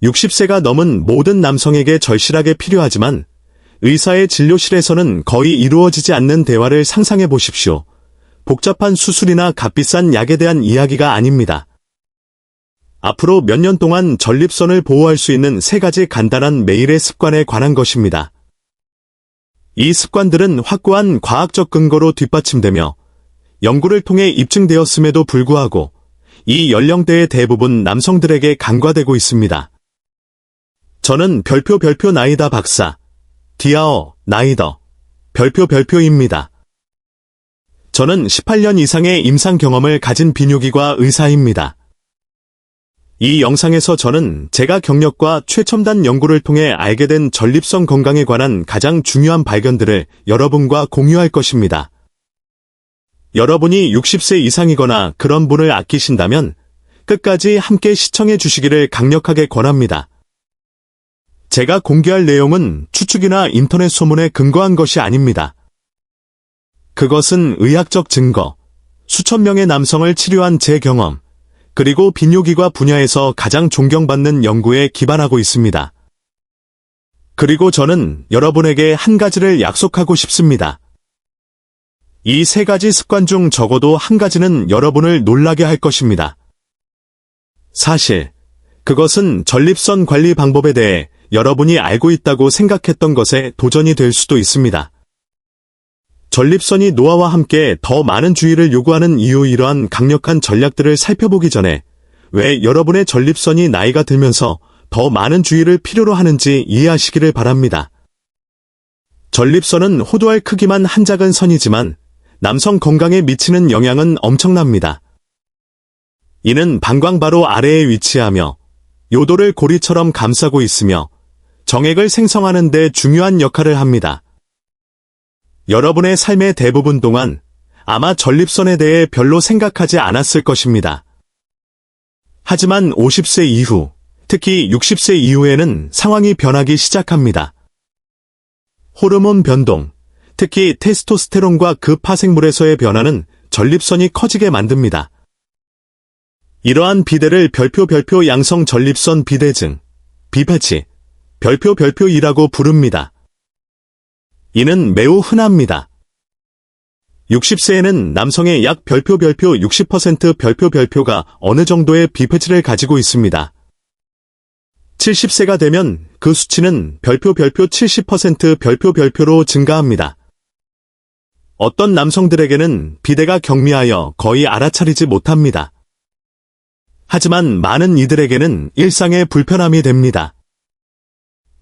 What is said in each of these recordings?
60세가 넘은 모든 남성에게 절실하게 필요하지만 의사의 진료실에서는 거의 이루어지지 않는 대화를 상상해 보십시오. 복잡한 수술이나 값비싼 약에 대한 이야기가 아닙니다. 앞으로 몇 년 동안 전립선을 보호할 수 있는 3가지 간단한 매일의 습관에 관한 것입니다. 이 습관들은 확고한 과학적 근거로 뒷받침되며 연구를 통해 입증되었음에도 불구하고 이 연령대의 대부분 남성들에게 간과되고 있습니다. 저는 별표 나이다 박사, 디아어 나이더, 별표입니다. 저는 18년 이상의 임상 경험을 가진 비뇨기과 의사입니다. 이 영상에서 저는 제가 경력과 최첨단 연구를 통해 알게 된 전립선 건강에 관한 가장 중요한 발견들을 여러분과 공유할 것입니다. 여러분이 60세 이상이거나 그런 분을 아끼신다면 끝까지 함께 시청해 주시기를 강력하게 권합니다. 제가 공개할 내용은 추측이나 인터넷 소문에 근거한 것이 아닙니다. 그것은 의학적 증거, 수천 명의 남성을 치료한 제 경험, 그리고 비뇨기과 분야에서 가장 존경받는 연구에 기반하고 있습니다. 그리고 저는 여러분에게 한 가지를 약속하고 싶습니다. 이 3가지 습관 중 적어도 한 가지는 여러분을 놀라게 할 것입니다. 사실, 그것은 전립선 관리 방법에 대해 여러분이 알고 있다고 생각했던 것에 도전이 될 수도 있습니다. 전립선이 노화와 함께 더 많은 주의를 요구하는 이유 이러한 강력한 전략들을 살펴보기 전에 왜 여러분의 전립선이 나이가 들면서 더 많은 주의를 필요로 하는지 이해하시기를 바랍니다. 전립선은 호두알 크기만 한 작은 선이지만 남성 건강에 미치는 영향은 엄청납니다. 이는 방광 바로 아래에 위치하며 요도를 고리처럼 감싸고 있으며 정액을 생성하는 데 중요한 역할을 합니다. 여러분의 삶의 대부분 동안 아마 전립선에 대해 별로 생각하지 않았을 것입니다. 하지만 50세 이후, 특히 60세 이후에는 상황이 변하기 시작합니다. 호르몬 변동, 특히 테스토스테론과 그 파생물에서의 변화는 전립선이 커지게 만듭니다. 이러한 비대를 별표 양성 전립선 비대증, 비패치, 별표이라고 부릅니다. 이는 매우 흔합니다. 60세에는 남성의 약 별표 60% 별표가 어느 정도의 비패치를 가지고 있습니다. 70세가 되면 그 수치는 별표 70% 별표로 증가합니다. 어떤 남성들에게는 비대가 경미하여 거의 알아차리지 못합니다. 하지만 많은 이들에게는 일상의 불편함이 됩니다.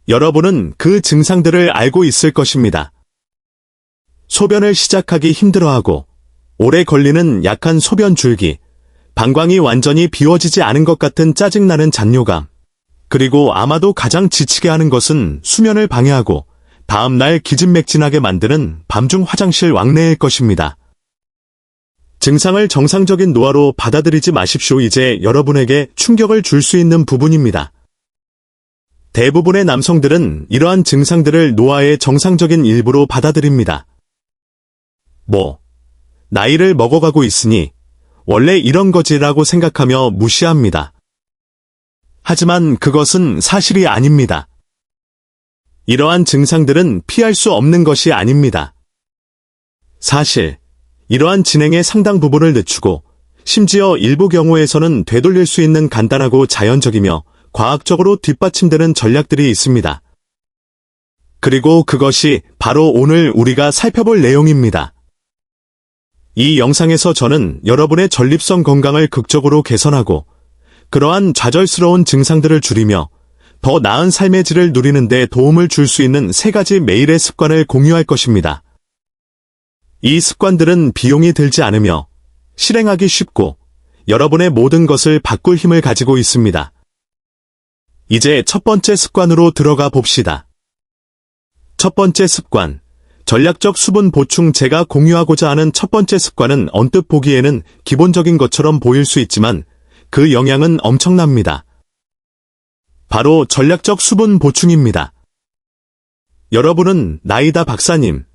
여러분은 그 증상들을 알고 있을 것입니다. 소변을 시작하기 힘들어하고 오래 걸리는 약한 소변 줄기, 방광이 완전히 비워지지 않은 것 같은 짜증나는 잔뇨감, 그리고 아마도 가장 지치게 하는 것은 수면을 방해하고 다음날 기진맥진하게 만드는 밤중 화장실 왕래일 것입니다. 증상을 정상적인 노화로 받아들이지 마십시오. 이제 여러분에게 충격을 줄 수 있는 부분입니다. 대부분의 남성들은 이러한 증상들을 노화의 정상적인 일부로 받아들입니다. 나이를 먹어가고 있으니 원래 이런 거지라고 생각하며 무시합니다. 하지만 그것은 사실이 아닙니다. 이러한 증상들은 피할 수 없는 것이 아닙니다. 사실, 이러한 진행의 상당 부분을 늦추고 심지어 일부 경우에서는 되돌릴 수 있는 간단하고 자연적이며 과학적으로 뒷받침되는 전략들이 있습니다. 그리고 그것이 바로 오늘 우리가 살펴볼 내용입니다. 이 영상에서 저는 여러분의 전립선 건강을 극적으로 개선하고 그러한 좌절스러운 증상들을 줄이며 더 나은 삶의 질을 누리는 데 도움을 줄 수 있는 3가지 매일의 습관을 공유할 것입니다. 이 습관들은 비용이 들지 않으며 실행하기 쉽고 여러분의 모든 것을 바꿀 힘을 가지고 있습니다. 이제 첫 번째 습관으로 들어가 봅시다. 첫 번째 습관, 전략적 수분 보충. 제가 공유하고자 하는 첫 번째 습관은 언뜻 보기에는 기본적인 것처럼 보일 수 있지만 그 영향은 엄청납니다. 바로 전략적 수분 보충입니다. 여러분은 나이다 박사님,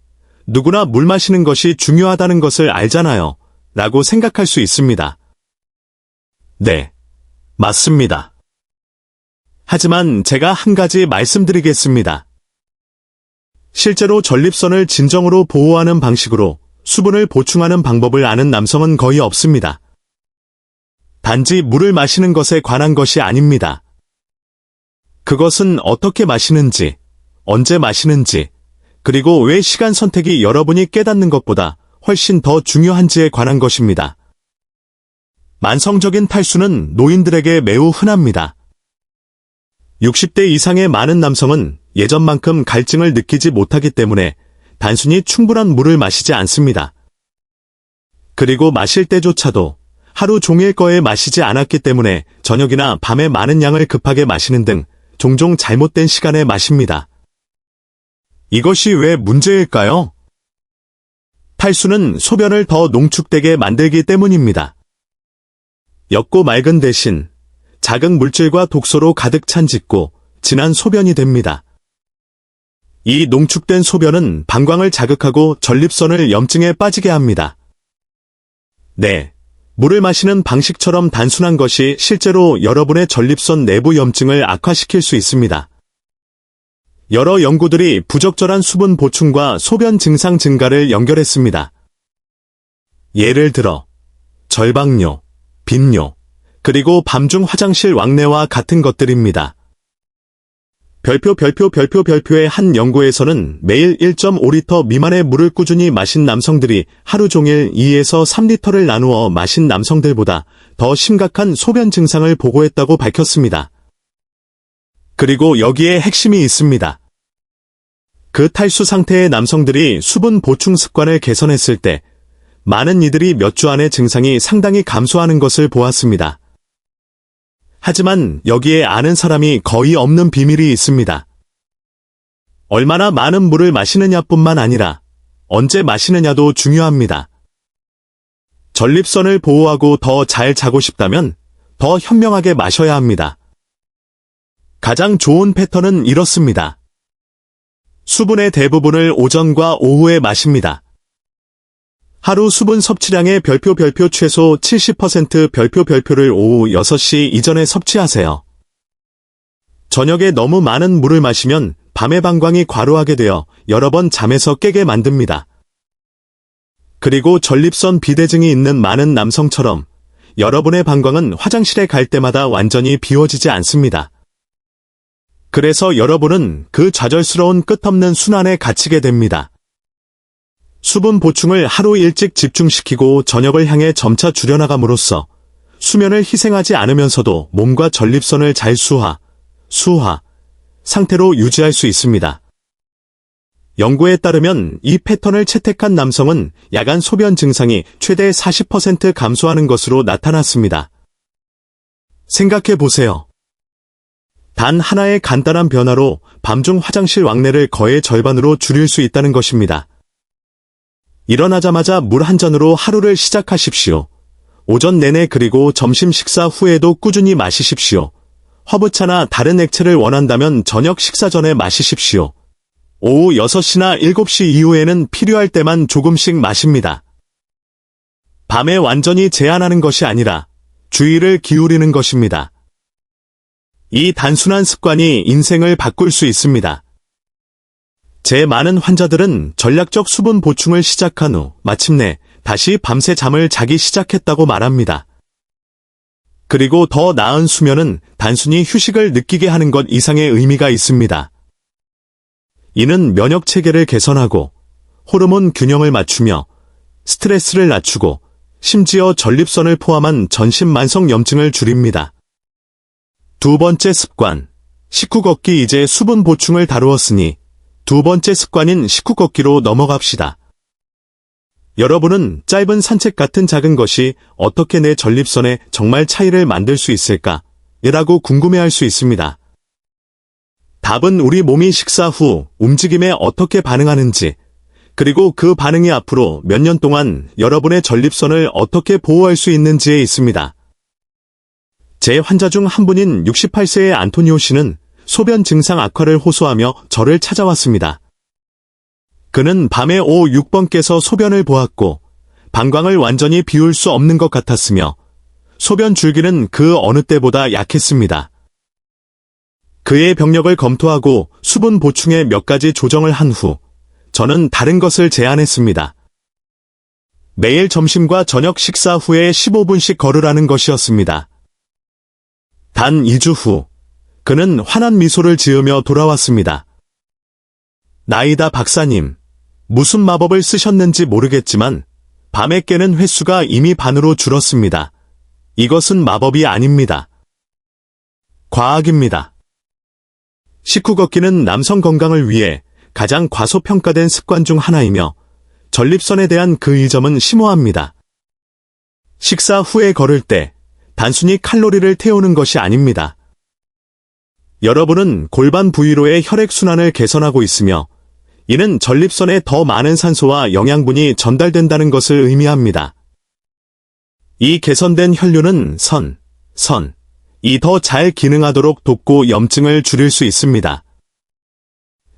누구나 물 마시는 것이 중요하다는 것을 알잖아요 라고 생각할 수 있습니다. 네, 맞습니다. 하지만 제가 한 가지 말씀드리겠습니다. 실제로 전립선을 진정으로 보호하는 방식으로 수분을 보충하는 방법을 아는 남성은 거의 없습니다. 단지 물을 마시는 것에 관한 것이 아닙니다. 그것은 어떻게 마시는지, 언제 마시는지, 그리고 왜 시간 선택이 여러분이 깨닫는 것보다 훨씬 더 중요한지에 관한 것입니다. 만성적인 탈수는 노인들에게 매우 흔합니다. 60대 이상의 많은 남성은 예전만큼 갈증을 느끼지 못하기 때문에 단순히 충분한 물을 마시지 않습니다. 그리고 마실 때조차도 하루 종일 거에 마시지 않았기 때문에 저녁이나 밤에 많은 양을 급하게 마시는 등 종종 잘못된 시간에 마십니다. 이것이 왜 문제일까요? 탈수는 소변을 더 농축되게 만들기 때문입니다. 옅고 맑은 대신 자극 물질과 독소로 가득 찬 짙고 진한 소변이 됩니다. 이 농축된 소변은 방광을 자극하고 전립선을 염증에 빠지게 합니다. 네, 물을 마시는 방식처럼 단순한 것이 실제로 여러분의 전립선 내부 염증을 악화시킬 수 있습니다. 여러 연구들이 부적절한 수분 보충과 소변 증상 증가를 연결했습니다. 예를 들어 절박뇨, 빈뇨, 그리고 밤중 화장실 왕래와 같은 것들입니다. 별표의 한 연구에서는 매일 1.5리터 미만의 물을 꾸준히 마신 남성들이 하루 종일 2에서 3리터를 나누어 마신 남성들보다 더 심각한 소변 증상을 보고했다고 밝혔습니다. 그리고 여기에 핵심이 있습니다. 그 탈수 상태의 남성들이 수분 보충 습관을 개선했을 때 많은 이들이 몇 주 안에 증상이 상당히 감소하는 것을 보았습니다. 하지만 여기에 아는 사람이 거의 없는 비밀이 있습니다. 얼마나 많은 물을 마시느냐뿐만 아니라 언제 마시느냐도 중요합니다. 전립선을 보호하고 더 잘 자고 싶다면 더 현명하게 마셔야 합니다. 가장 좋은 패턴은 이렇습니다. 수분의 대부분을 오전과 오후에 마십니다. 하루 수분 섭취량의 별표 최소 70% 별표를 오후 6시 이전에 섭취하세요. 저녁에 너무 많은 물을 마시면 밤에 방광이 과로하게 되어 여러 번 잠에서 깨게 만듭니다. 그리고 전립선 비대증이 있는 많은 남성처럼 여러분의 방광은 화장실에 갈 때마다 완전히 비워지지 않습니다. 그래서 여러분은 그 좌절스러운 끝없는 순환에 갇히게 됩니다. 수분 보충을 하루 일찍 집중시키고 저녁을 향해 점차 줄여나감으로써 수면을 희생하지 않으면서도 몸과 전립선을 잘 수하 상태로 유지할 수 있습니다. 연구에 따르면 이 패턴을 채택한 남성은 야간 소변 증상이 최대 40% 감소하는 것으로 나타났습니다. 생각해 보세요. 단 하나의 간단한 변화로 밤중 화장실 왕래를 거의 절반으로 줄일 수 있다는 것입니다. 일어나자마자 물 한 잔으로 하루를 시작하십시오. 오전 내내 그리고 점심 식사 후에도 꾸준히 마시십시오. 허브차나 다른 액체를 원한다면 저녁 식사 전에 마시십시오. 오후 6시나 7시 이후에는 필요할 때만 조금씩 마십니다. 밤에 완전히 제한하는 것이 아니라 주의를 기울이는 것입니다. 이 단순한 습관이 인생을 바꿀 수 있습니다. 제 많은 환자들은 전략적 수분 보충을 시작한 후 마침내 다시 밤새 잠을 자기 시작했다고 말합니다. 그리고 더 나은 수면은 단순히 휴식을 느끼게 하는 것 이상의 의미가 있습니다. 이는 면역 체계를 개선하고 호르몬 균형을 맞추며 스트레스를 낮추고 심지어 전립선을 포함한 전신 만성 염증을 줄입니다. 두 번째 습관, 식후 걷기. 이제 수분 보충을 다루었으니 두 번째 습관인 식후 걷기로 넘어갑시다. 여러분은 짧은 산책 같은 작은 것이 어떻게 내 전립선에 정말 차이를 만들 수 있을까? 라고 궁금해할 수 있습니다. 답은 우리 몸이 식사 후 움직임에 어떻게 반응하는지, 그리고 그 반응이 앞으로 몇 년 동안 여러분의 전립선을 어떻게 보호할 수 있는지에 있습니다. 제 환자 중 한 분인 68세의 안토니오 씨는 소변 증상 악화를 호소하며 저를 찾아왔습니다. 그는 밤에 6번께서 소변을 보았고 방광을 완전히 비울 수 없는 것 같았으며 소변 줄기는 그 어느 때보다 약했습니다. 그의 병력을 검토하고 수분 보충에 몇 가지 조정을 한 후 저는 다른 것을 제안했습니다. 매일 점심과 저녁 식사 후에 15분씩 걸으라는 것이었습니다. 단 2주 후 그는 환한 미소를 지으며 돌아왔습니다. 나이다 박사님, 무슨 마법을 쓰셨는지 모르겠지만 밤에 깨는 횟수가 이미 반으로 줄었습니다. 이것은 마법이 아닙니다. 과학입니다. 식후 걷기는 남성 건강을 위해 가장 과소평가된 습관 중 하나이며 전립선에 대한 그 이점은 심오합니다. 식사 후에 걸을 때 단순히 칼로리를 태우는 것이 아닙니다. 여러분은 골반 부위로의 혈액순환을 개선하고 있으며 이는 전립선에 더 많은 산소와 영양분이 전달된다는 것을 의미합니다. 이 개선된 혈류는 이 더 잘 기능하도록 돕고 염증을 줄일 수 있습니다.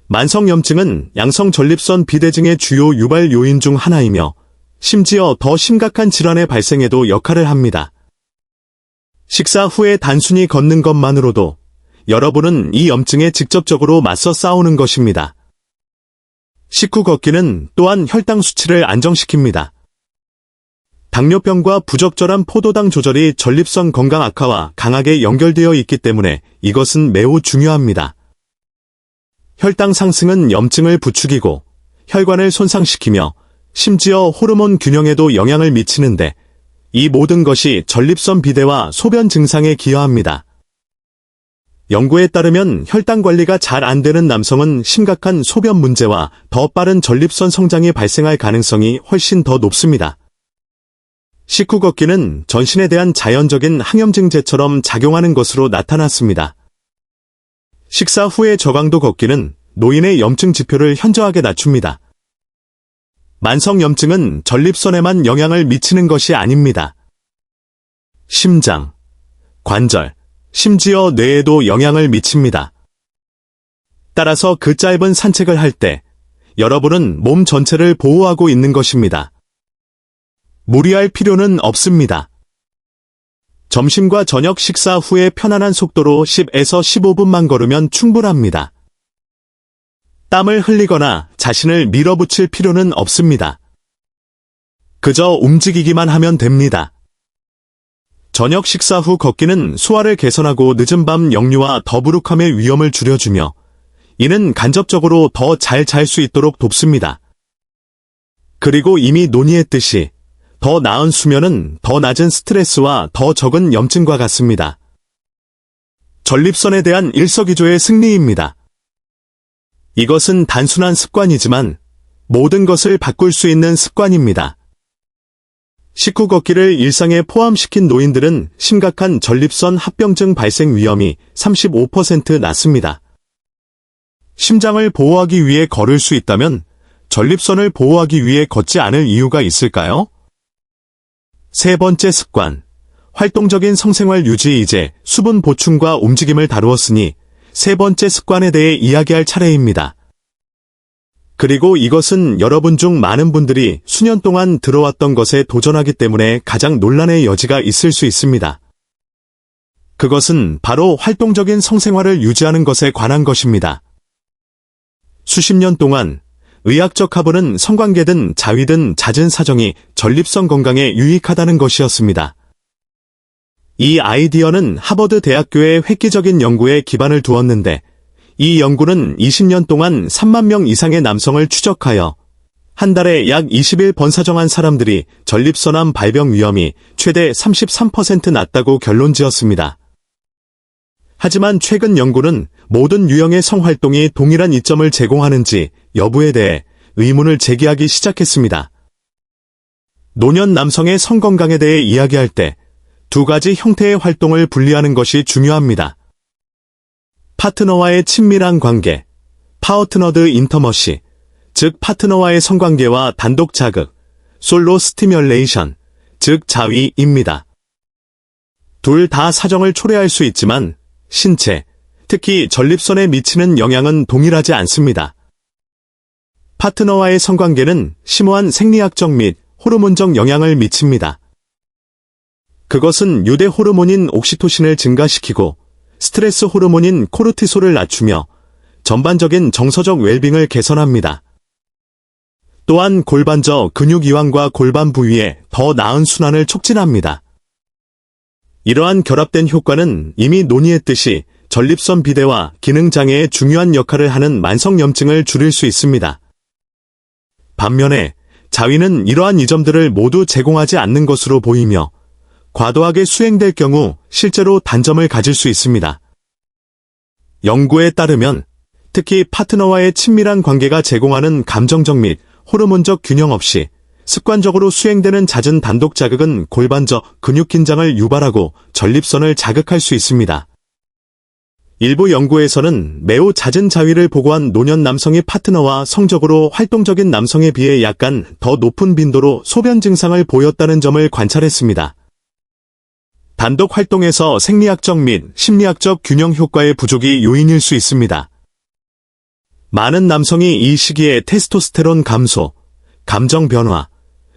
만성염증은 양성 전립선 비대증의 주요 유발 요인 중 하나이며 심지어 더 심각한 질환의 발생에도 역할을 합니다. 식사 후에 단순히 걷는 것만으로도 여러분은 이 염증에 직접적으로 맞서 싸우는 것입니다. 식후 걷기는 또한 혈당 수치를 안정시킵니다. 당뇨병과 부적절한 포도당 조절이 전립선 건강 악화와 강하게 연결되어 있기 때문에 이것은 매우 중요합니다. 혈당 상승은 염증을 부추기고 혈관을 손상시키며 심지어 호르몬 균형에도 영향을 미치는데 이 모든 것이 전립선 비대와 소변 증상에 기여합니다. 연구에 따르면 혈당 관리가 잘 안 되는 남성은 심각한 소변 문제와 더 빠른 전립선 성장이 발생할 가능성이 훨씬 더 높습니다. 식후 걷기는 전신에 대한 자연적인 항염증제처럼 작용하는 것으로 나타났습니다. 식사 후의 저강도 걷기는 노인의 염증 지표를 현저하게 낮춥니다. 만성염증은 전립선에만 영향을 미치는 것이 아닙니다. 심장, 관절, 심지어 뇌에도 영향을 미칩니다. 따라서 그 짧은 산책을 할 때 여러분은 몸 전체를 보호하고 있는 것입니다. 무리할 필요는 없습니다. 점심과 저녁 식사 후에 편안한 속도로 10에서 15분만 걸으면 충분합니다. 땀을 흘리거나 자신을 밀어붙일 필요는 없습니다. 그저 움직이기만 하면 됩니다. 저녁 식사 후 걷기는 소화를 개선하고 늦은 밤 역류와 더부룩함의 위험을 줄여주며 이는 간접적으로 더 잘 잘 수 있도록 돕습니다. 그리고 이미 논의했듯이 더 나은 수면은 더 낮은 스트레스와 더 적은 염증과 같습니다. 전립선에 대한 일석이조의 승리입니다. 이것은 단순한 습관이지만 모든 것을 바꿀 수 있는 습관입니다. 식후 걷기를 일상에 포함시킨 노인들은 심각한 전립선 합병증 발생 위험이 35% 낮습니다. 심장을 보호하기 위해 걸을 수 있다면 전립선을 보호하기 위해 걷지 않을 이유가 있을까요? 세 번째 습관, 활동적인 성생활 유지. 이제 수분 보충과 움직임을 다루었으니 세 번째 습관에 대해 이야기할 차례입니다. 그리고 이것은 여러분 중 많은 분들이 수년 동안 들어왔던 것에 도전하기 때문에 가장 논란의 여지가 있을 수 있습니다. 그것은 바로 활동적인 성생활을 유지하는 것에 관한 것입니다. 수십 년 동안 의학적 합의는 성관계든 자위든 잦은 사정이 전립선 건강에 유익하다는 것이었습니다. 이 아이디어는 하버드 대학교의 획기적인 연구에 기반을 두었는데 이 연구는 20년 동안 3만 명 이상의 남성을 추적하여 한 달에 약 20일 번사정한 사람들이 전립선암 발병 위험이 최대 33% 낮다고 결론지었습니다. 하지만 최근 연구는 모든 유형의 성활동이 동일한 이점을 제공하는지 여부에 대해 의문을 제기하기 시작했습니다. 노년 남성의 성건강에 대해 이야기할 때 두 가지 형태의 활동을 분리하는 것이 중요합니다. 파트너와의 친밀한 관계, 파트너드 인터머시, 즉 파트너와의 성관계와 단독 자극, 솔로 스티뮬레이션, 즉 자위입니다. 둘 다 사정을 초래할 수 있지만 신체, 특히 전립선에 미치는 영향은 동일하지 않습니다. 파트너와의 성관계는 심오한 생리학적 및 호르몬적 영향을 미칩니다. 그것은 유대 호르몬인 옥시토신을 증가시키고 스트레스 호르몬인 코르티솔을 낮추며 전반적인 정서적 웰빙을 개선합니다. 또한 골반저 근육 이완과 골반 부위에 더 나은 순환을 촉진합니다. 이러한 결합된 효과는 이미 논의했듯이 전립선 비대와 기능장애에 중요한 역할을 하는 만성염증을 줄일 수 있습니다. 반면에 자위는 이러한 이점들을 모두 제공하지 않는 것으로 보이며 과도하게 수행될 경우 실제로 단점을 가질 수 있습니다. 연구에 따르면 특히 파트너와의 친밀한 관계가 제공하는 감정적 및 호르몬적 균형 없이 습관적으로 수행되는 잦은 단독 자극은 골반저 근육 긴장을 유발하고 전립선을 자극할 수 있습니다. 일부 연구에서는 매우 잦은 자위를 보고한 노년 남성이 파트너와 성적으로 활동적인 남성에 비해 약간 더 높은 빈도로 소변 증상을 보였다는 점을 관찰했습니다. 단독 활동에서 생리학적 및 심리학적 균형 효과의 부족이 요인일 수 있습니다. 많은 남성이 이 시기에 테스토스테론 감소, 감정 변화,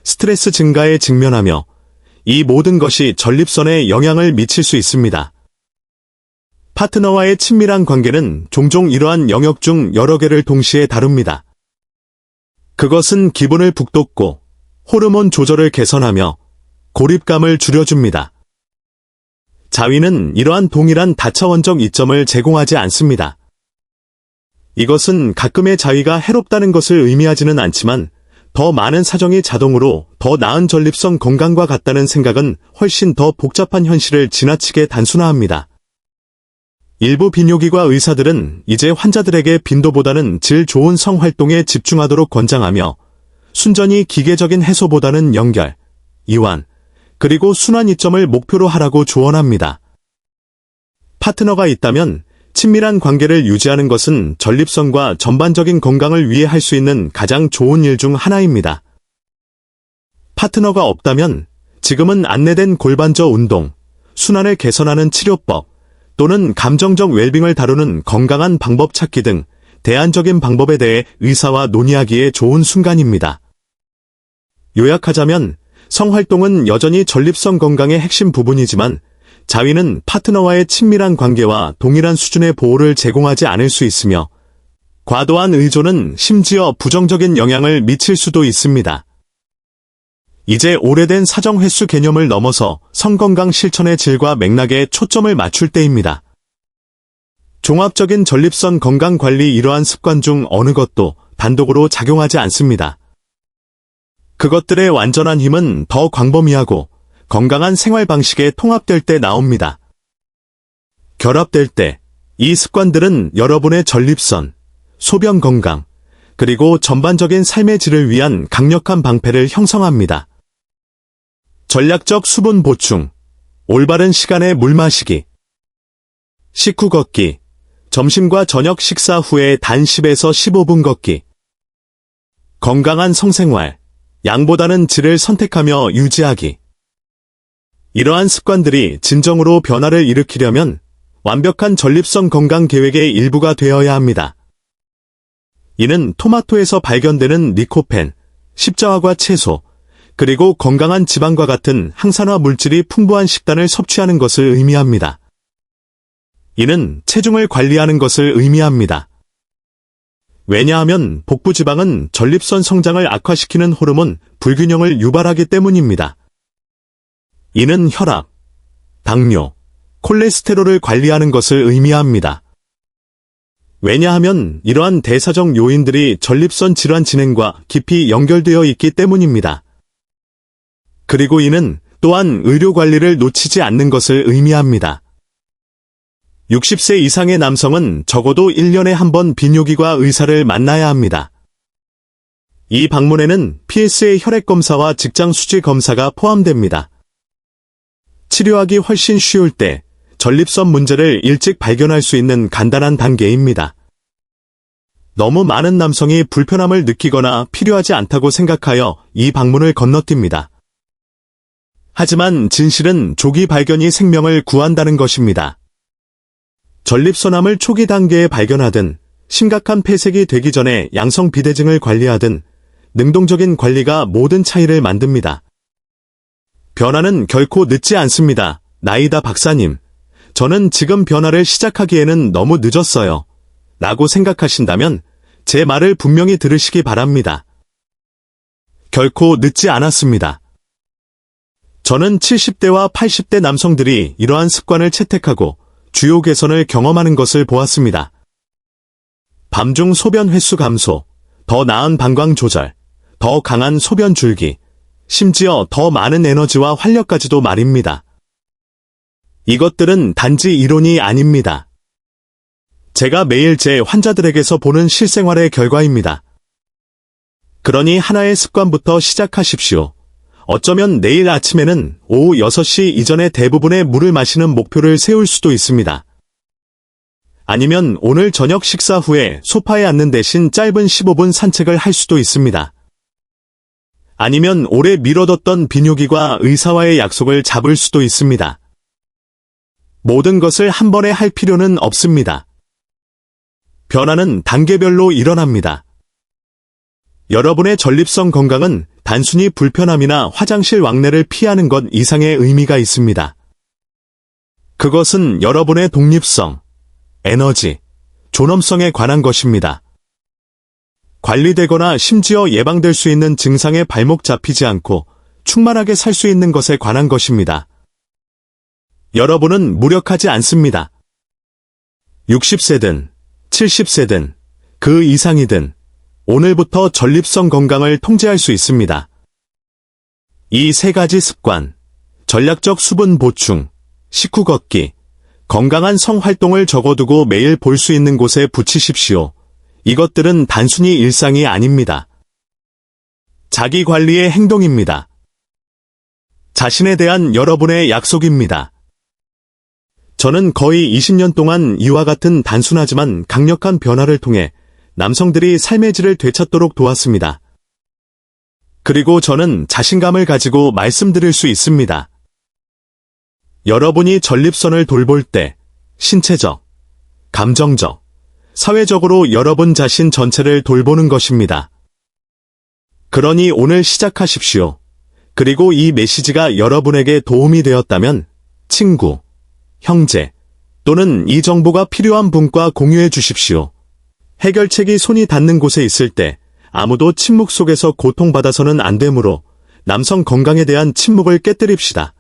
스트레스 증가에 직면하며 이 모든 것이 전립선에 영향을 미칠 수 있습니다. 파트너와의 친밀한 관계는 종종 이러한 영역 중 여러 개를 동시에 다룹니다. 그것은 기분을 북돋고 호르몬 조절을 개선하며 고립감을 줄여줍니다. 자위는 이러한 동일한 다차원적 이점을 제공하지 않습니다. 이것은 가끔의 자위가 해롭다는 것을 의미하지는 않지만 더 많은 사정이 자동으로 더 나은 전립선 건강과 같다는 생각은 훨씬 더 복잡한 현실을 지나치게 단순화합니다. 일부 비뇨기과 의사들은 이제 환자들에게 빈도보다는 질 좋은 성활동에 집중하도록 권장하며 순전히 기계적인 해소보다는 연결, 이완, 그리고 순환 이점을 목표로 하라고 조언합니다. 파트너가 있다면 친밀한 관계를 유지하는 것은 전립선과 전반적인 건강을 위해 할 수 있는 가장 좋은 일 중 하나입니다. 파트너가 없다면 지금은 안내된 골반저 운동, 순환을 개선하는 치료법, 또는 감정적 웰빙을 다루는 건강한 방법 찾기 등 대안적인 방법에 대해 의사와 논의하기에 좋은 순간입니다. 요약하자면 성활동은 여전히 전립선 건강의 핵심 부분이지만 자위는 파트너와의 친밀한 관계와 동일한 수준의 보호를 제공하지 않을 수 있으며 과도한 의존은 심지어 부정적인 영향을 미칠 수도 있습니다. 이제 오래된 사정 횟수 개념을 넘어서 성건강 실천의 질과 맥락에 초점을 맞출 때입니다. 종합적인 전립선 건강 관리 이러한 습관 중 어느 것도 단독으로 작용하지 않습니다. 그것들의 완전한 힘은 더 광범위하고 건강한 생활 방식에 통합될 때 나옵니다. 결합될 때 이 습관들은 여러분의 전립선, 소변 건강, 그리고 전반적인 삶의 질을 위한 강력한 방패를 형성합니다. 전략적 수분 보충, 올바른 시간에 물 마시기, 식후 걷기, 점심과 저녁 식사 후에 단 10에서 15분 걷기, 건강한 성생활, 양보다는 질을 선택하며 유지하기. 이러한 습관들이 진정으로 변화를 일으키려면 완벽한 전립선 건강 계획의 일부가 되어야 합니다. 이는 토마토에서 발견되는 리코펜, 십자화과 채소, 그리고 건강한 지방과 같은 항산화 물질이 풍부한 식단을 섭취하는 것을 의미합니다. 이는 체중을 관리하는 것을 의미합니다. 왜냐하면 복부지방은 전립선 성장을 악화시키는 호르몬 불균형을 유발하기 때문입니다. 이는 혈압, 당뇨, 콜레스테롤을 관리하는 것을 의미합니다. 왜냐하면 이러한 대사적 요인들이 전립선 질환 진행과 깊이 연결되어 있기 때문입니다. 그리고 이는 또한 의료 관리를 놓치지 않는 것을 의미합니다. 60세 이상의 남성은 적어도 1년에 한 번 비뇨기과 의사를 만나야 합니다. 이 방문에는 PSA 혈액 검사와 직장 수지 검사가 포함됩니다. 치료하기 훨씬 쉬울 때 전립선 문제를 일찍 발견할 수 있는 간단한 단계입니다. 너무 많은 남성이 불편함을 느끼거나 필요하지 않다고 생각하여 이 방문을 건너뜁니다. 하지만 진실은 조기 발견이 생명을 구한다는 것입니다. 전립선암을 초기 단계에 발견하든 심각한 폐색이 되기 전에 양성 비대증을 관리하든 능동적인 관리가 모든 차이를 만듭니다. 변화는 결코 늦지 않습니다. 나이다 박사님. 저는 지금 변화를 시작하기에는 너무 늦었어요. 라고 생각하신다면 제 말을 분명히 들으시기 바랍니다. 결코 늦지 않았습니다. 저는 70대와 80대 남성들이 이러한 습관을 채택하고 주요 개선을 경험하는 것을 보았습니다. 밤중 소변 횟수 감소, 더 나은 방광 조절, 더 강한 소변 줄기, 심지어 더 많은 에너지와 활력까지도 말입니다. 이것들은 단지 이론이 아닙니다. 제가 매일 제 환자들에게서 보는 실생활의 결과입니다. 그러니 하나의 습관부터 시작하십시오. 어쩌면 내일 아침에는 오후 6시 이전에 대부분의 물을 마시는 목표를 세울 수도 있습니다. 아니면 오늘 저녁 식사 후에 소파에 앉는 대신 짧은 15분 산책을 할 수도 있습니다. 아니면 오래 미뤄뒀던 비뇨기과 의사와의 약속을 잡을 수도 있습니다. 모든 것을 한 번에 할 필요는 없습니다. 변화는 단계별로 일어납니다. 여러분의 전립선 건강은 단순히 불편함이나 화장실 왕래를 피하는 것 이상의 의미가 있습니다. 그것은 여러분의 독립성, 에너지, 존엄성에 관한 것입니다. 관리되거나 심지어 예방될 수 있는 증상에 발목 잡히지 않고 충만하게 살 수 있는 것에 관한 것입니다. 여러분은 무력하지 않습니다. 60세든 70세든 그 이상이든 오늘부터 전립선 건강을 통제할 수 있습니다. 이 세 가지 습관, 전략적 수분 보충, 식후 걷기, 건강한 성활동을 적어두고 매일 볼 수 있는 곳에 붙이십시오. 이것들은 단순히 일상이 아닙니다. 자기 관리의 행동입니다. 자신에 대한 여러분의 약속입니다. 저는 거의 20년 동안 이와 같은 단순하지만 강력한 변화를 통해 남성들이 삶의 질을 되찾도록 도왔습니다. 그리고 저는 자신감을 가지고 말씀드릴 수 있습니다. 여러분이 전립선을 돌볼 때 신체적, 감정적, 사회적으로 여러분 자신 전체를 돌보는 것입니다. 그러니 오늘 시작하십시오. 그리고 이 메시지가 여러분에게 도움이 되었다면 친구, 형제 또는 이 정보가 필요한 분과 공유해 주십시오. 해결책이 손이 닿는 곳에 있을 때 아무도 침묵 속에서 고통받아서는 안 되므로 남성 건강에 대한 침묵을 깨뜨립시다.